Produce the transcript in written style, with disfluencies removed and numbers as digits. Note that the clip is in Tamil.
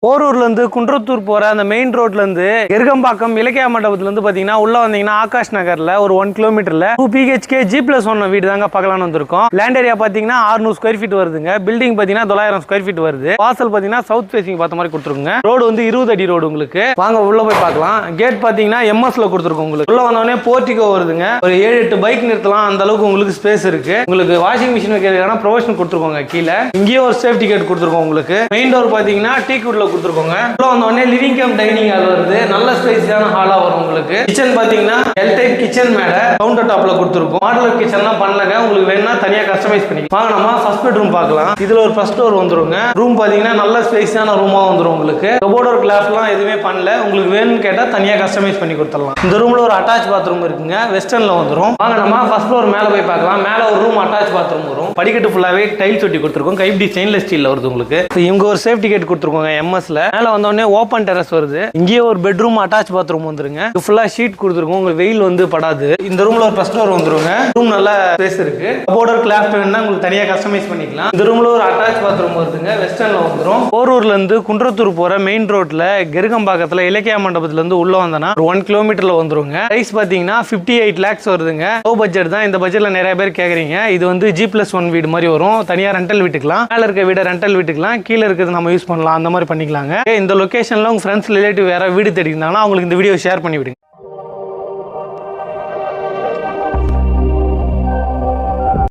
போரூர்ல இருந்து குன்றத்தூர் போற அந்த மெயின் ரோட்ல இருந்து எருகம்பாக்கம் இலக்கிய மண்டபத்துல இருந்து பாத்தீங்கன்னா உள்ள வந்தீங்கன்னா ஆகாஷ் நகர்ல ஒரு 1 கிலோமீட்டர்ல 2 BHK G+1 வீடு தாங்க பார்க்கலாம்னு வந்திருக்கோம். லேண்ட் ஏரியா பாத்தீங்கன்னா 600 ஸ்கொயர் ஃபீட் வருதுங்க. பில்டிங் பாத்தீங்கன்னா 900 ஸ்கொயர் ஃபீட் வருது. வாசல் பாத்தீங்கன்னா சவுத் ஃபேசிங் பார்த்த மாதிரி கொடுத்துருங்க. ரோடு வந்து 20 அடி ரோடு உங்களுக்கு. வாங்க உள்ள போய் பார்க்கலாம். கேட் பாத்தீங்கன்னா MS-ல கொடுத்துருக்கோம் உங்களுக்கு. உள்ள வந்தோடனே போர்ட்டிகோ வருதுங்க. ஒரு 7-8 பைக் நிறுத்தலாம், அந்த அளவுக்கு உங்களுக்கு ஸ்பேஸ் இருக்கு. உங்களுக்கு வாஷிங் மிஷின் வைக்கிறதுக்கான ப்ரொவிஷன் கொடுத்துருக்கோங்க. கீழே இங்கேயும் ஒரு சேஃப்டி கேட் கொடுத்துருக்கோம் உங்களுக்கு. மெயின் டோர் பாத்தீங்கன்னா டீக்வுட்ல கொடுத்துருக்கோங்க. உள்ள வந்தோடனே லிவிங் கம் டைனிங் ஹால் வருது. நல்ல ஸ்பேஸியான ஹாலா வரும் உங்களுக்கு. கிச்சன் பாத்தீங்கன்னா எல் டைப் கிச்சன் மேல கவுண்டர் டாப்ல கொடுத்துருக்கோம். மாடுலர் கிச்சன்லாம் பண்ணலங்க. உங்களுக்கு வேணா தனியா கஸ்டமைஸ் பண்ணி வாங்க. நம்ம ஃபர்ஸ்ட் பெட்ரூம் பார்க்கலாம். இதுல ஒரு ஃபர்ஸ்ட் டோர் வந்துருங்க. ரூம் பாத்தீங்கன்னா நல்ல ஸ்பேஸியான ரூமா வந்துரும் உங்களுக்கு. கபோர்டர் கிளாஸ்லாம் எதுவுமே பண்ணல. உங்களுக்கு வேணும்னு கேட்டா தனியா கஸ்டமைஸ் பண்ணி கொடுத்துடலாம். இந்த ரூம்ல ஒரு அட்டாச் பாத்ரூம் இருக்குங்க. வெஸ்டர்ன்ல வந்துரும். வாங்க நம்ம ஃபர்ஸ்ட் ஃப்ளோர் மேல போய் பார்க்கலாம். மேல ஒரு ரூம் அட்டாச் பாத்ரூம் வரும். படிக்கட்டு ஃபுல்லாவே டைல்ஸ் ஒட்டி கொடுத்துருக்கோம். கைப்பிடி ஸ்டெயின்லெஸ் ஸ்டீல்ல வருது உங்களுக்கு. இவங்க ஒரு சேஃப்டி கேட் கொடுத்துருக்கோங்க MS-ல. மேல வந்தோடனே ஓப்பன் டெரஸ் வருது. இங்கேயே ஒரு பெட்ரூம் அட்டாச் பாத்ரூம் வந்துருங்க. ஃபுல்லா ஷீட் கொடுத்துருக்கோம். உங்களுக்கு வெயில் வந்து படாது. இந்த ரூம்ல ஒரு ஃபர்ஸ்ட் ஃப்ளோர் வந்துருங்க. ரூம் நல்ல ஸ்பேஸ் இருக்கு. கபோர்டர் கிளாஸ் வேணும்னா உங்களுக்கு தனியா கஸ்டமைஸ் பண்ணிக்கலாம். இந்த ரூம்ல ஒரு அட்டாச் பாத்ரூம் வருதுங்க. வெஸ்டர்ன்ல வந்துரும். போரூர்ல இருந்து குன்றத்தூர் போற மெயின் ரோட்ல கெருகம்பாக்கத்துல இலக்கிய மண்டபத்துல இருந்து உள்ள வந்தனா 1 கிலோமீட்டர்ல வந்துருங்க. பிரைஸ் பாத்தீங்கன்னா 58 lakhs வருதுங்க. லோ பட்ஜெட் தான். இந்த பட்ஜெட்ல நிறைய பேர் கேக்குறீங்க. இது வந்து G+1 வீடு மாதிரி வரும். தனியா ரெண்டல் வீட்டுக்கலாம். மேல இருக்க வீட ரெண்டல் வீட்டுக்கலாம். கீழே இருக்கிறது நம்ம யூஸ் பண்ணலாம். அந்த மாதிரி பண்ணிக்கலாங்க. இந்த லொகேஷன்ல உங்க ஃப்ரெண்ட்ஸ் ரிலேட்டிவ் வேற வீடு தேடிருந்தாங்கன்னா அவங்களுக்கு இந்த வீடியோ ஷேர் பண்ணி விடுங்க.